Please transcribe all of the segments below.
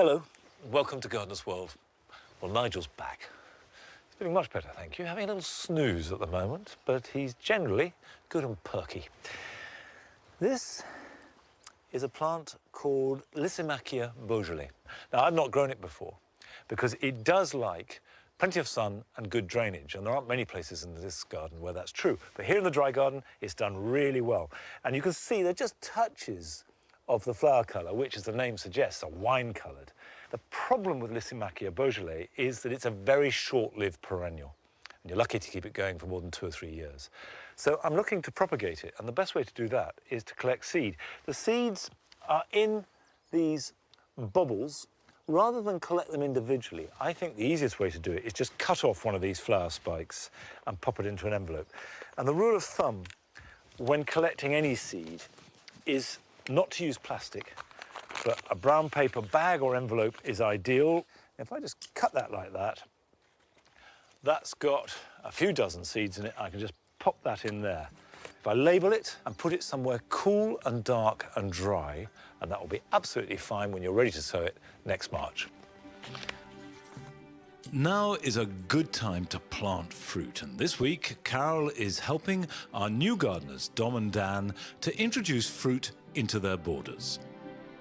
Hello, welcome to Gardener's World. Well, Nigel's back. He's feeling much better, thank you. Having a little snooze at the moment, but he's generally good and perky. This is a plant called Lysimachia beaujolais. Now, I've not grown it before because it does like plenty of sun and good drainage, and there aren't many places in this garden where that's true. But here in the dry garden, it's done really well. And you can see they're just touches of the flower colour, which, as the name suggests, are wine-coloured. The problem with Lysimachia beaujolais is that it's a very short-lived perennial, and you're lucky to keep it going for more than 2 or 3 years. So I'm looking to propagate it, and the best way to do that is to collect seed. The seeds are in these bubbles. Rather than collect them individually, I think the easiest way to do it is just cut off one of these flower spikes and pop it into an envelope. And the rule of thumb when collecting any seed is not to use plastic, but a brown paper bag or envelope is ideal. If I just cut that like that, that's got a few dozen seeds in it. I can just pop that in there. If I label it and put it somewhere cool and dark and dry, and that will be absolutely fine when you're ready to sow it next March. Now is a good time to plant fruit, and this week Carol is helping our new gardeners, Dom and Dan, to introduce fruit into their borders.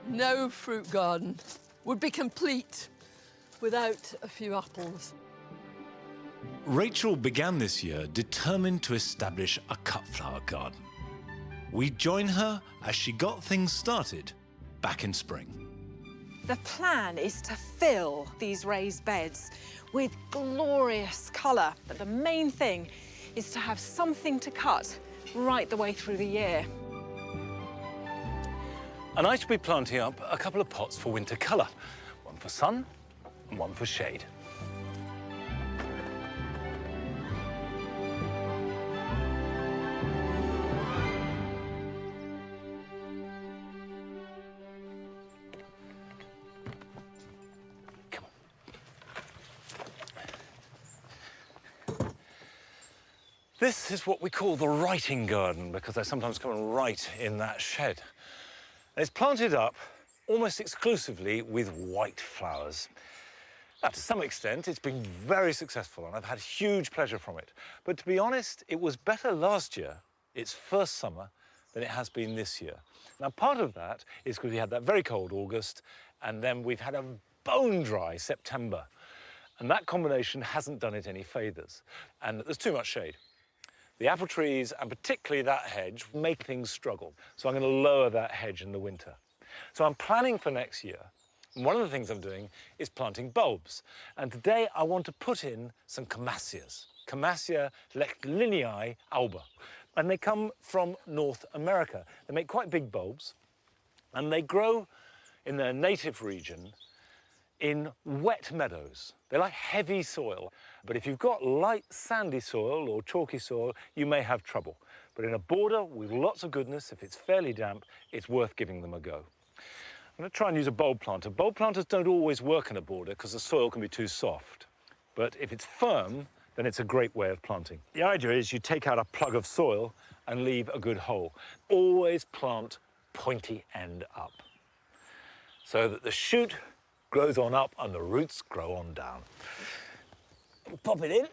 No fruit garden would be complete without a few apples. Rachel began this year determined to establish a cut flower garden. We join her as she got things started back in spring. The plan is to fill these raised beds with glorious colour, but the main thing is to have something to cut right the way through the year. And I shall be planting up a couple of pots for winter colour, one for sun and one for shade. This is what we call the writing garden because they sometimes come and write in that shed. And it's planted up almost exclusively with white flowers. Now, to some extent, it's been very successful and I've had huge pleasure from it. But to be honest, it was better last year, its first summer, than it has been this year. Now, part of that is because we had that very cold August and then we've had a bone-dry September. And that combination hasn't done it any favours. And there's too much shade. The apple trees, and particularly that hedge, make things struggle. So I'm going to lower that hedge in the winter. So I'm planning for next year. And one of the things I'm doing is planting bulbs. And today I want to put in some Camassias. Camassia lineae alba. And they come from North America. They make quite big bulbs. And they grow in their native region in wet meadows. They like heavy soil, but if you've got light sandy soil or chalky soil, you may have trouble. But in a border with lots of goodness, if it's fairly damp, it's worth giving them a go. I'm going to try and use a bulb planter. Bulb planters don't always work in a border because the soil can be too soft. But if it's firm, then it's a great way of planting. The idea is you take out a plug of soil and leave a good hole. Always plant pointy end up so that the shoot grows on up and the roots grow on down. Pop it in.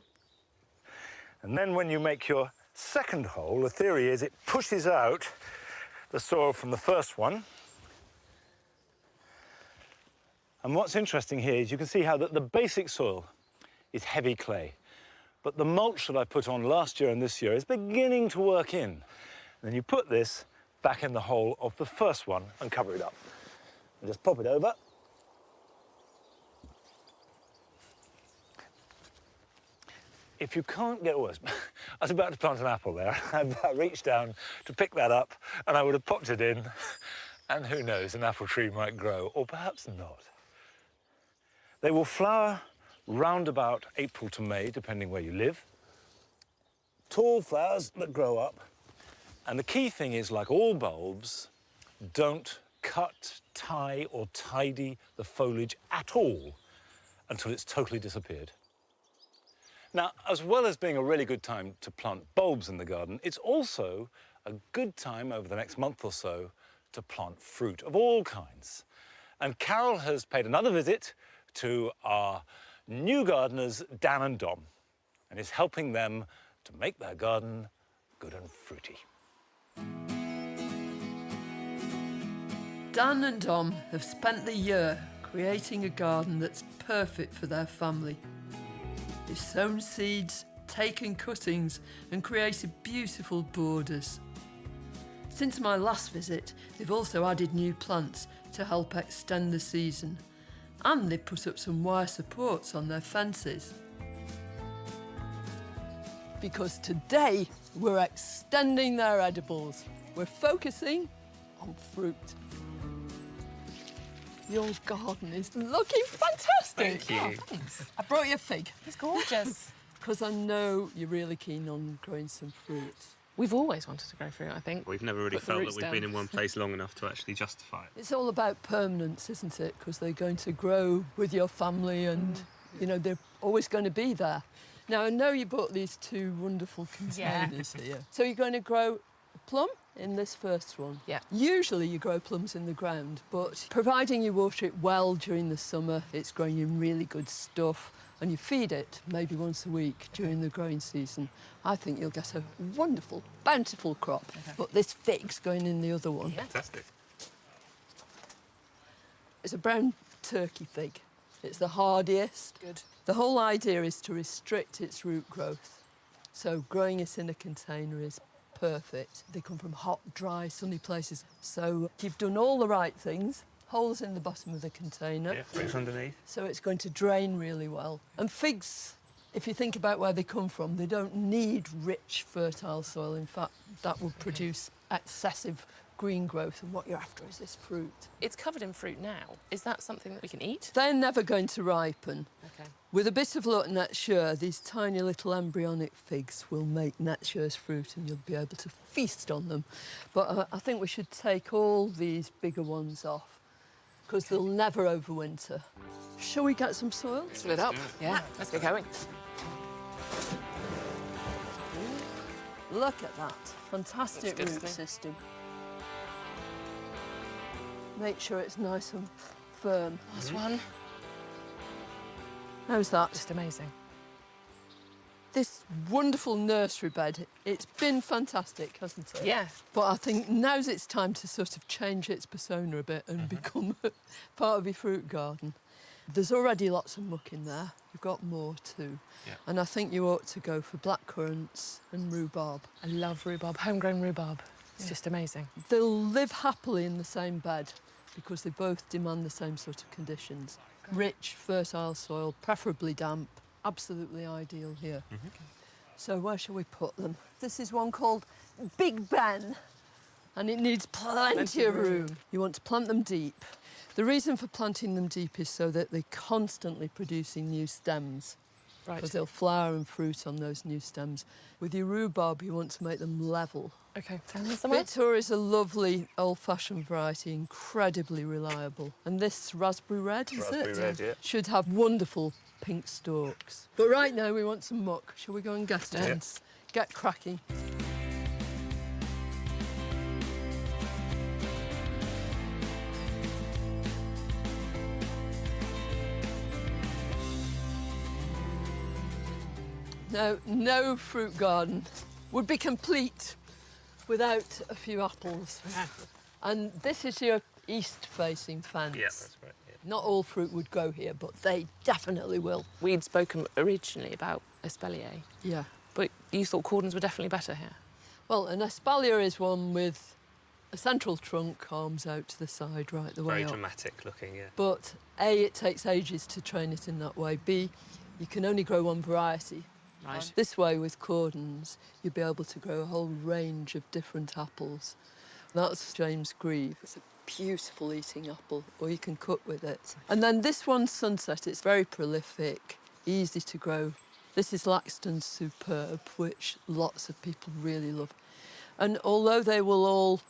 And then when you make your second hole, the theory is it pushes out the soil from the first one. And what's interesting here is you can see how the basic soil is heavy clay. But the mulch that I put on last year and this year is beginning to work in. And then you put this back in the hole of the first one and cover it up. And just pop it over. If you can't get worse, I was about to plant an apple there. I reached down to pick that up and I would have popped it in and who knows, an apple tree might grow, or perhaps not. They will flower round about April to May, depending where you live. Tall flowers that grow up. And the key thing is, like all bulbs, don't cut, tie or tidy the foliage at all until it's totally disappeared. Now, as well as being a really good time to plant bulbs in the garden, it's also a good time over the next month or so to plant fruit of all kinds. And Carol has paid another visit to our new gardeners, Dan and Dom, and is helping them to make their garden good and fruity. Dan and Dom have spent the year creating a garden that's perfect for their family. They've sown seeds, taken cuttings and created beautiful borders. Since my last visit, they've also added new plants to help extend the season, and they've put up some wire supports on their fences. Because today we're extending their edibles. We're focusing on fruit. Your garden is looking fantastic. Thank you. Oh, thanks. I brought you a fig. It's gorgeous. Because I know you're really keen on growing some fruit. We've always wanted to grow fruit, I think. We've never really Put the felt that roots we've down. been in one place long enough to actually justify it. It's all about permanence, isn't it? Because they're going to grow with your family and, you know, they're always going to be there. Now, I know you bought these two wonderful containers here. So you're going to grow a plum in this first one. Yeah. Usually you grow plums in the ground, but providing you water it well during the summer, it's growing you really good stuff, and you feed it maybe once a week during the growing season, I think you'll get a wonderful, bountiful crop. Okay. But this fig's going in the other one. Yeah. Fantastic. It's a brown turkey fig. It's the hardiest. Good. The whole idea is to restrict its root growth. So growing it in a container is perfect. They come from hot, dry, sunny places. So you've done all the right things. Holes in the bottom of the container. Yeah, roots underneath. So it's going to drain really well. And figs, if you think about where they come from, they don't need rich, fertile soil. In fact, that will produce excessive green growth, and what you're after is this fruit. It's covered in fruit now. Is that something that we can eat? They're never going to ripen. Okay. With a bit of luck next year, these tiny little embryonic figs will make next year's fruit and you'll be able to feast on them. But I think we should take all these bigger ones off because they'll never overwinter. Shall we get some soil? Split up. Yeah, let's get going. Look at that. Fantastic Looks good, root doesn't it? system. Make sure it's nice and firm. Last one. How's that? Just amazing. This wonderful nursery bed, it's been fantastic, hasn't it? Yeah. But I think now's its time to sort of change its persona a bit and become part of your fruit garden. There's already lots of muck in there. You've got more too. Yeah. And I think you ought to go for blackcurrants and rhubarb. I love rhubarb, homegrown rhubarb. It's just amazing. They'll live happily in the same bed because they both demand the same sort of conditions. Rich, fertile soil, preferably damp. Absolutely ideal here. So where shall we put them? This is one called Big Ben, and it needs plenty of room. You want to plant them deep. The reason for planting them deep is so that they're constantly producing new stems, Right. because they'll flower and fruit on those new stems. With your rhubarb, you want to make them level. Okay. Found them somewhere? Victor is a lovely old-fashioned variety, incredibly reliable. And this raspberry red, is Raspberry it? red, yeah. Should have wonderful pink stalks. But right now we want some muck. Shall we go and get it? Yeah. Get cracking. Now, no fruit garden would be complete without a few apples. And this is your east-facing fence. Yeah, that's right. Yeah. Not all fruit would grow here, but they definitely will. We'd spoken originally about espalier, Yeah. but you thought cordons were definitely better here. Well, an espalier is one with a central trunk, arms out to the side, right the way Very up. dramatic looking, yeah. But A, it takes ages to train it in that way. B, you can only grow one variety. Right. This way, with cordons, you'll be able to grow a whole range of different apples. That's James Grieve. It's a beautiful eating apple, or you can cook with it. And then this one's Sunset. It's very prolific, easy to grow. This is Laxton's Superb, which lots of people really love. And although they will all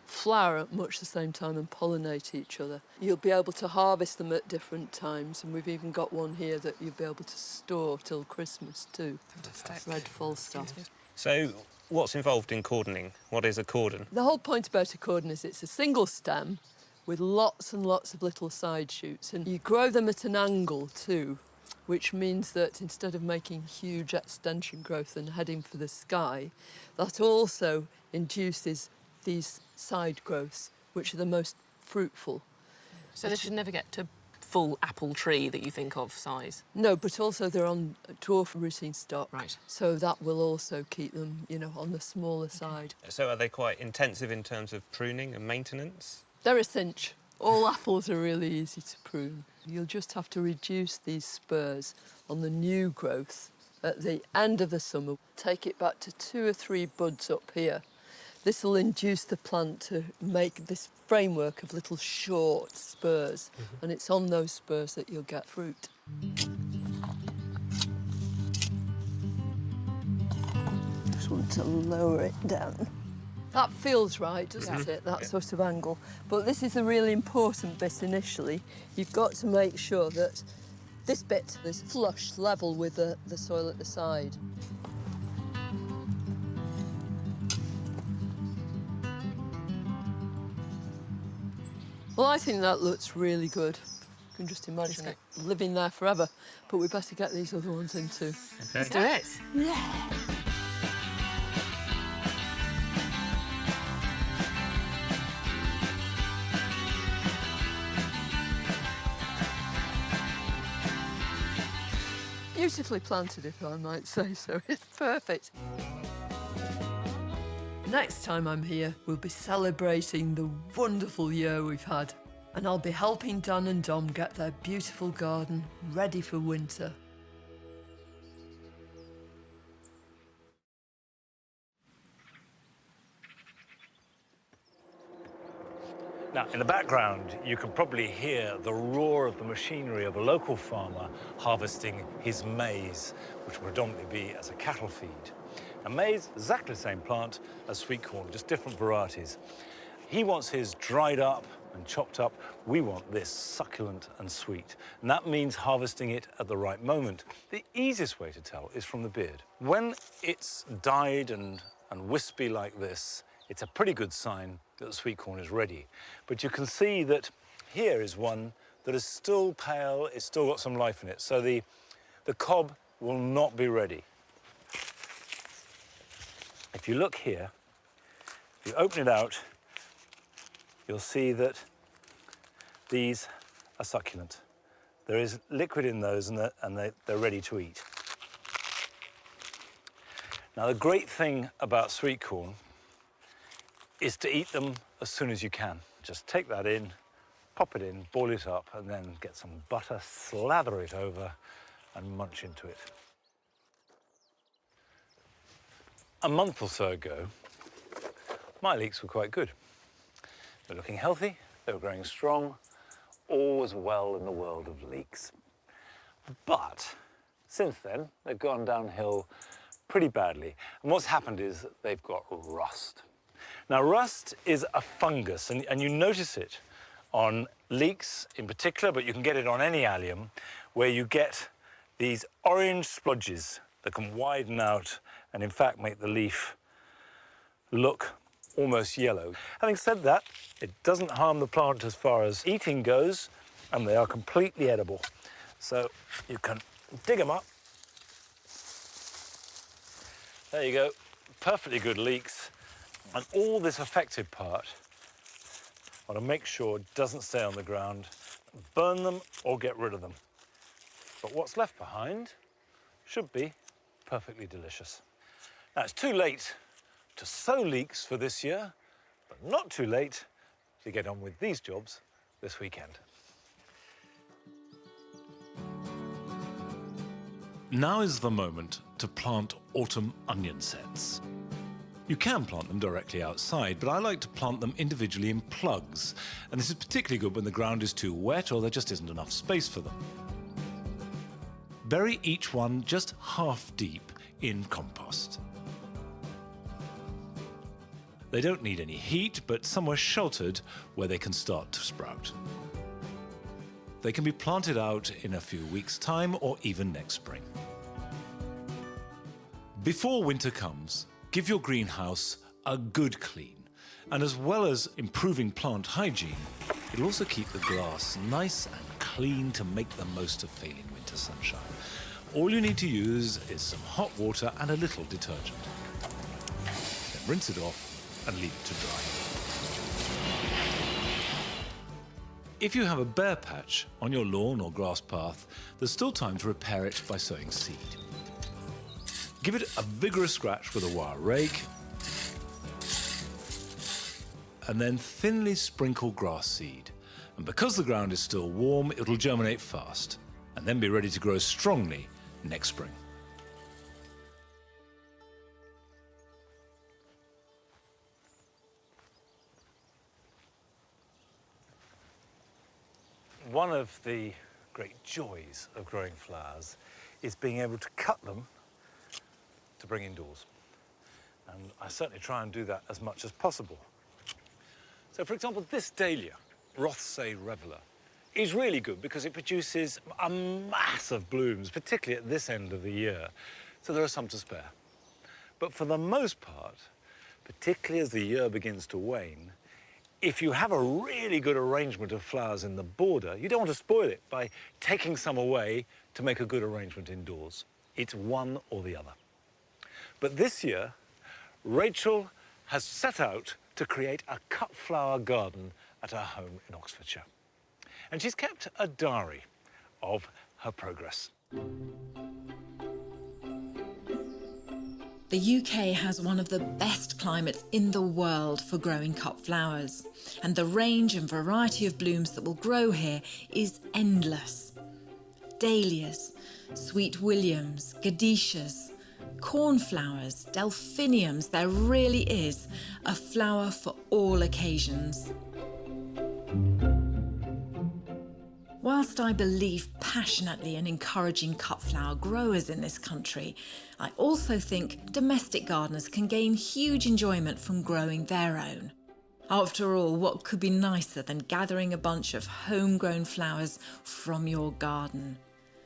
flower at much the same time and pollinate each other, you'll be able to harvest them at different times. And we've even got one here that you'll be able to store till Christmas too. Fantastic. Red Falstaff. So, what's involved in cordoning? What is a cordon? The whole point about a cordon is it's a single stem with lots and lots of little side shoots. And you grow them at an angle too, which means that instead of making huge extension growth and heading for the sky, that also induces these side growths, which are the most fruitful. So they should never get to full apple tree that you think of size. No, but also they're on dwarf rooting stock. Right. So that will also keep them, you know, on the smaller side. So are they quite intensive in terms of pruning and maintenance? They're a cinch. All apples are really easy to prune. You'll just have to reduce these spurs on the new growth at the end of the summer. Take it back to 2 or 3 buds up here. This will induce the plant to make this framework of little short spurs, and it's on those spurs that you'll get fruit. Just want to lower it down. That feels right, doesn't it, that sort of angle? But this is a really important bit initially. You've got to make sure that this bit is flush, level with the soil at the side. Well, I think that looks really good. You can just imagine it living there forever. But we better get these other ones in too. Okay. Let's do it. Yeah. Beautifully planted, if I might say so. It's perfect. Next time I'm here, we'll be celebrating the wonderful year we've had. And I'll be helping Dan and Dom get their beautiful garden ready for winter. Now, in the background, you can probably hear the roar of the machinery of a local farmer harvesting his maize, which will predominantly be as a cattle feed. Now, maize, exactly the same plant as sweet corn, just different varieties. He wants his dried up and chopped up. We want this succulent and sweet. And that means harvesting it at the right moment. The easiest way to tell is from the beard. When it's dyed and wispy like this, it's a pretty good sign that the sweet corn is ready. But you can see that here is one that is still pale, it's still got some life in it. So the cob will not be ready. If you look here, if you open it out, you'll see that these are succulent. There is liquid in those and they're ready to eat. Now, the great thing about sweet corn is to eat them as soon as you can. Just take that in, pop it in, boil it up, and then get some butter, slather it over, and munch into it. A month or so ago, my leeks were quite good. They were looking healthy, they were growing strong, all was well in the world of leeks. But since then, they've gone downhill pretty badly. And what's happened is that they've got rust. Now, rust is a fungus, and you notice it on leeks in particular, but you can get it on any allium, where you get these orange splodges that can widen out and, in fact, make the leaf look almost yellow. Having said that, it doesn't harm the plant as far as eating goes, and they are completely edible. So you can dig them up. There you go, perfectly good leeks. And all this affected part, I want to make sure it doesn't stay on the ground, burn them or get rid of them. But what's left behind should be perfectly delicious. Now, it's too late to sow leeks for this year, but not too late to get on with these jobs this weekend. Now is the moment to plant autumn onion sets. You can plant them directly outside, but I like to plant them individually in plugs. And this is particularly good when the ground is too wet or there just isn't enough space for them. Bury each one just half deep in compost. They don't need any heat, but somewhere sheltered where they can start to sprout. They can be planted out in a few weeks' time or even next spring. Before winter comes, give your greenhouse a good clean. And as well as improving plant hygiene, It'll also keep the grass nice and clean to make the most of failing winter sunshine. All you need to use is some hot water and a little detergent. Then rinse it off and leave it to dry. If you have a bare patch on your lawn or grass path, there's still time to repair it by sowing seed. Give it a vigorous scratch with a wire rake, and then thinly sprinkle grass seed. And because the ground is still warm, it'll germinate fast, and then be ready to grow strongly next spring. One of the great joys of growing flowers is being able to cut them to bring indoors. And I certainly try and do that as much as possible. So, for example, this dahlia, Rothsay Reveller, is really good because it produces a mass of blooms, particularly at this end of the year. So there are some to spare. But for the most part, particularly as the year begins to wane, if you have a really good arrangement of flowers in the border, you don't want to spoil it by taking some away to make a good arrangement indoors. It's one or the other. But this year, Rachel has set out to create a cut flower garden at her home in Oxfordshire. And she's kept a diary of her progress. The UK has one of the best climates in the world for growing cut flowers, and the range and variety of blooms that will grow here is endless. Dahlias, sweet williams, gadetias, cornflowers, delphiniums, there really is a flower for all occasions. Whilst I believe passionately in encouraging cut flower growers in this country, I also think domestic gardeners can gain huge enjoyment from growing their own. After all, what could be nicer than gathering a bunch of homegrown flowers from your garden?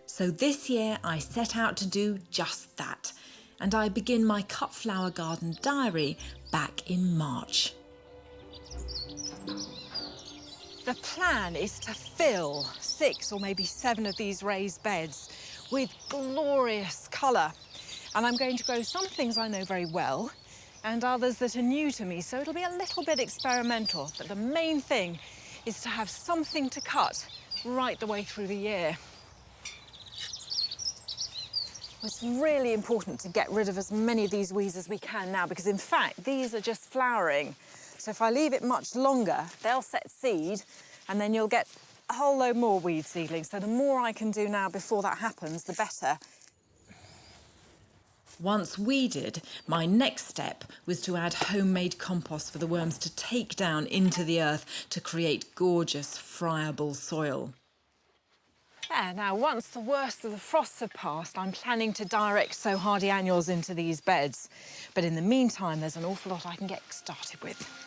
So this year I set out to do just that, and I begin my cut flower garden diary back in March. The plan is to fill 6 or maybe 7 of these raised beds with glorious colour. And I'm going to grow some things I know very well and others that are new to me, so it'll be a little bit experimental. But the main thing is to have something to cut right the way through the year. It's really important to get rid of as many of these weeds as we can now, because in fact, these are just flowering. So if I leave it much longer, they'll set seed, and then you'll get a whole load more weed seedlings. So the more I can do now before that happens, the better. Once weeded, my next step was to add homemade compost for the worms to take down into the earth to create gorgeous, friable soil. Yeah, now once the worst of the frosts have passed, I'm planning to direct sow hardy annuals into these beds. But in the meantime, there's an awful lot I can get started with.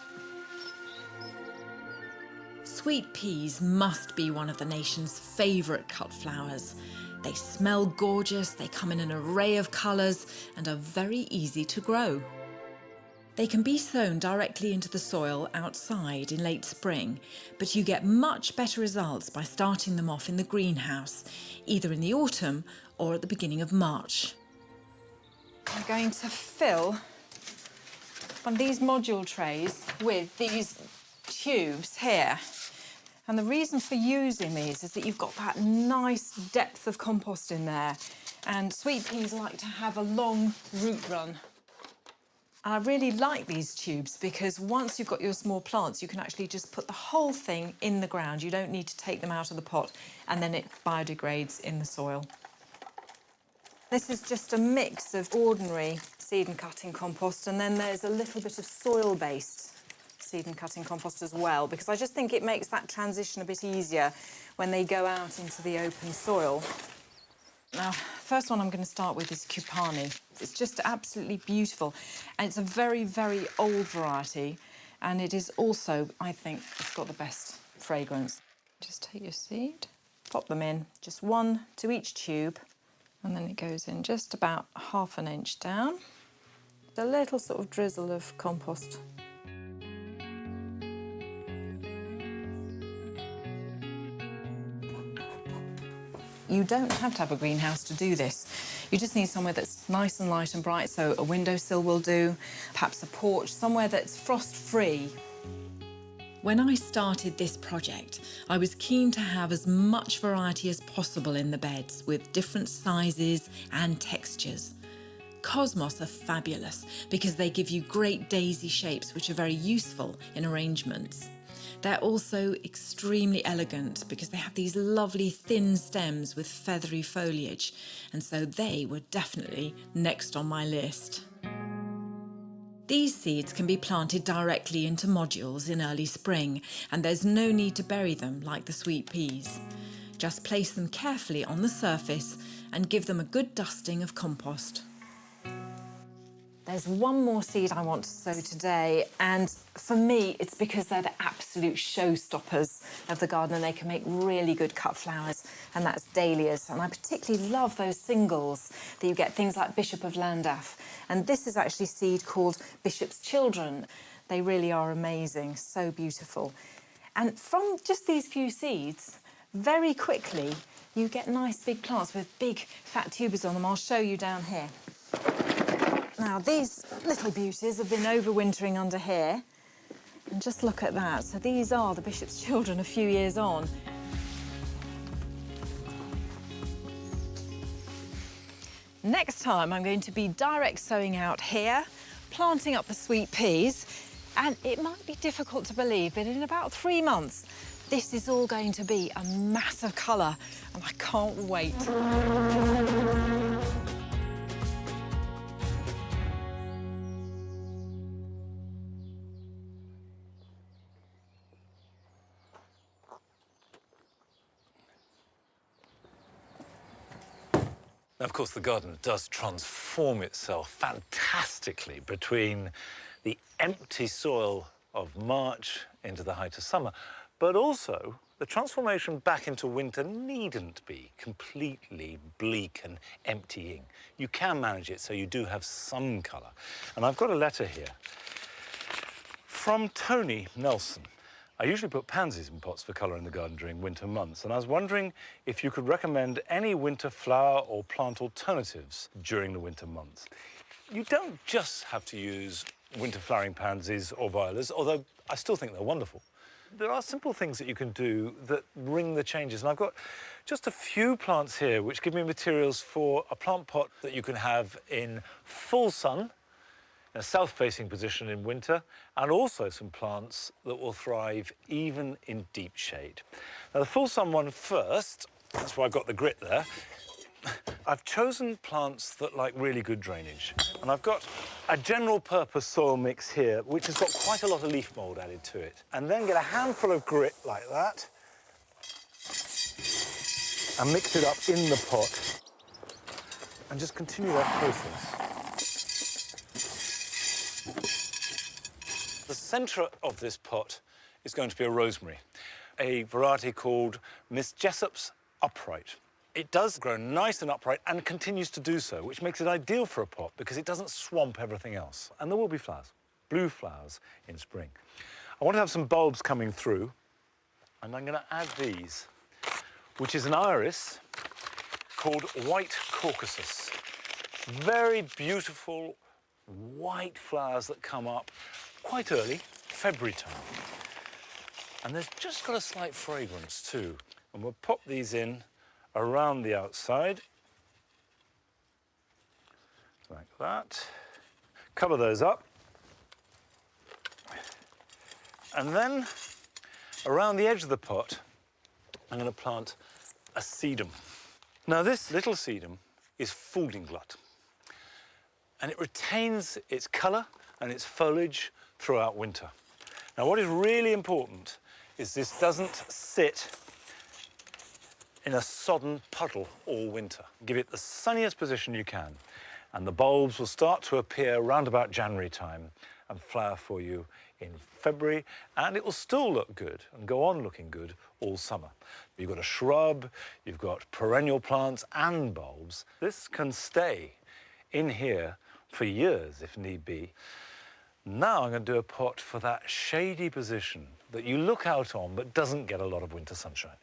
Sweet peas must be one of the nation's favourite cut flowers. They smell gorgeous, they come in an array of colours and are very easy to grow. They can be sown directly into the soil outside in late spring, but you get much better results by starting them off in the greenhouse, either in the autumn or at the beginning of March. I'm going to fill one of these module trays with these tubes here. And the reason for using these is that you've got that nice depth of compost in there. And sweet peas like to have a long root run. And I really like these tubes because once you've got your small plants, you can actually just put the whole thing in the ground. You don't need to take them out of the pot, and then it biodegrades in the soil. This is just a mix of ordinary seed and cutting compost, and then there's a little bit of soil-based seed and cutting compost as well, because I just think it makes that transition a bit easier when they go out into the open soil. Now, first one I'm going to start with is Cupani. It's just absolutely beautiful, and it's a very, very old variety, and it is also, I think, it's got the best fragrance. Just take your seed, pop them in, just one to each tube, and then it goes in just about ½ an inch down. A little sort of drizzle of compost. You don't have to have a greenhouse to do this. You just need somewhere that's nice and light and bright, so a windowsill will do, perhaps a porch, somewhere that's frost-free. When I started this project, I was keen to have as much variety as possible in the beds with different sizes and textures. Cosmos are fabulous because they give you great daisy shapes which are very useful in arrangements. They're also extremely elegant because they have these lovely thin stems with feathery foliage, and so they were definitely next on my list. These seeds can be planted directly into modules in early spring, and there's no need to bury them like the sweet peas. Just place them carefully on the surface and give them a good dusting of compost. There's one more seed I want to sow today, and for me, it's because they're the absolute showstoppers of the garden and they can make really good cut flowers, and that's dahlias. And I particularly love those singles that you get, things like Bishop of Llandaff. And this is actually seed called Bishop's Children. They really are amazing, so beautiful. And from just these few seeds, very quickly, you get nice big plants with big fat tubers on them. I'll show you down here. Now, these little beauties have been overwintering under here. And just look at that. So these are the Bishop's Children a few years on. Next time, I'm going to be direct sowing out here, planting up the sweet peas. And it might be difficult to believe, but in about 3 months, this is all going to be a mass of colour. And I can't wait. Now, of course, the garden does transform itself fantastically between the empty soil of March into the height of summer, but also the transformation back into winter needn't be completely bleak and emptying. You can manage it so you do have some colour. And I've got a letter here from Tony Nelson. I usually put pansies in pots for colour in the garden during winter months, and I was wondering if you could recommend any winter flower or plant alternatives during the winter months. You don't just have to use winter flowering pansies or violas, although I still think they're wonderful. There are simple things that you can do that ring the changes, and I've got just a few plants here which give me materials for a plant pot that you can have in full sun, in a south-facing position in winter, and also some plants that will thrive even in deep shade. Now, the full sun one first, that's why I've got the grit there. I've chosen plants that like really good drainage, and I've got a general purpose soil mix here, which has got quite a lot of leaf mould added to it. And then get a handful of grit like that, and mix it up in the pot, and just continue that process. The centre of this pot is going to be a rosemary, a variety called Miss Jessop's Upright. It does grow nice and upright and continues to do so, which makes it ideal for a pot because it doesn't swamp everything else. And there will be flowers, blue flowers in spring. I want to have some bulbs coming through, and I'm going to add these, which is an iris called White Caucasus. Very beautiful white flowers that come up quite early, February time. And there's just got a slight fragrance too. And we'll pop these in around the outside, like that. Cover those up. And then around the edge of the pot, I'm going to plant a sedum. Now, this little sedum is Fooldinglut, and it retains its colour and its foliage throughout winter. Now, what is really important is this doesn't sit in a sodden puddle all winter. Give it the sunniest position you can, and the bulbs will start to appear around about January time and flower for you in February, and it will still look good and go on looking good all summer. You've got a shrub, you've got perennial plants and bulbs. This can stay in here for years if need be. Now I'm going to do a pot for that shady position that you look out on but doesn't get a lot of winter sunshine.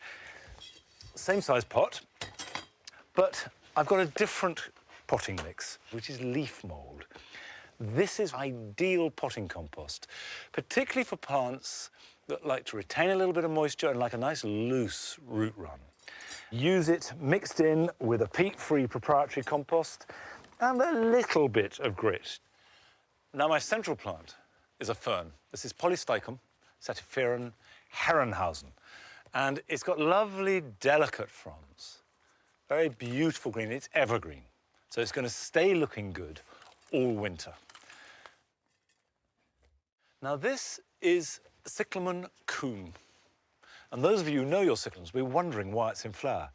Same size pot, But I've got a different potting mix, which is leaf mould. This is ideal potting compost, particularly for plants that like to retain a little bit of moisture and like a nice loose root run. Use it mixed in with a peat-free proprietary compost and a little bit of grit. Now my central plant is a fern. This is Polysteichum sativarium Herrenhausen, and it's got lovely delicate fronds. Very beautiful green, it's evergreen. So it's going to stay looking good all winter. Now this is Cyclamen coum. And those of you who know your cyclamens will be wondering why it's in flower.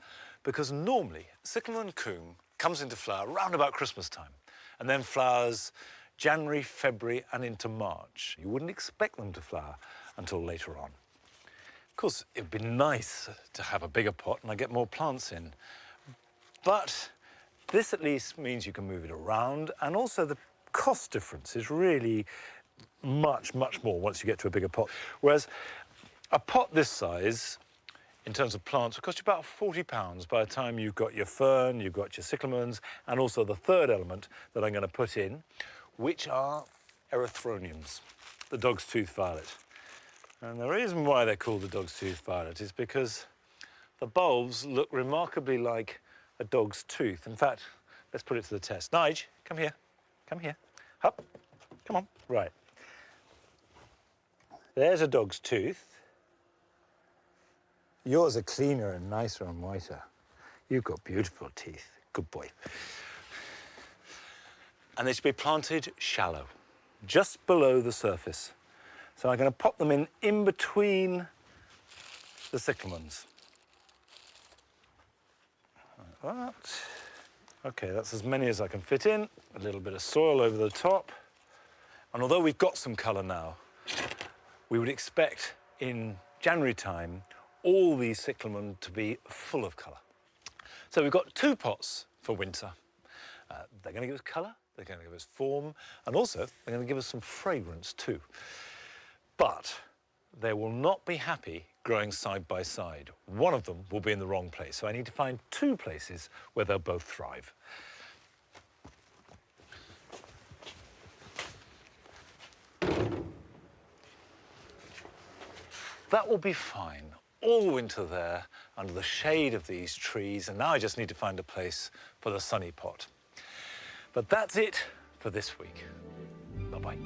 Because normally, Cyclamen coum comes into flower around about Christmas time, and then flowers January, February, and into March. You wouldn't expect them to flower until later on. Of course, it'd be nice to have a bigger pot and I get more plants in. But this at least means you can move it around, and also the cost difference is really much more once you get to a bigger pot. Whereas a pot this size, in terms of plants, will cost you about £40 by the time you've got your fern, you've got your cyclamens, and also the third element that I'm going to put in, which are erythroniums, the dog's tooth violet. And the reason why they're called the dog's tooth violet is because the bulbs look remarkably like a dog's tooth. In fact, let's put it to the test. Nige, come here. Come here. Up. Come on. Right. There's a dog's tooth. Yours are cleaner and nicer and whiter. You've got beautiful teeth. Good boy. And they should be planted shallow, just below the surface. So I'm going to pop them in between the cyclamens. Like that. Okay, that's as many as I can fit in. A little bit of soil over the top. And although we've got some colour now, we would expect in January time all these cyclamen to be full of colour. So we've got 2 pots for winter. They're going to give us colour, they're going to give us form, and also they're going to give us some fragrance too. But they will not be happy growing side by side. One of them will be in the wrong place, so I need to find 2 places where they'll both thrive. That will be fine. All winter there, under the shade of these trees, and now I just need to find a place for the sunny pot. But that's it for this week. Bye-bye.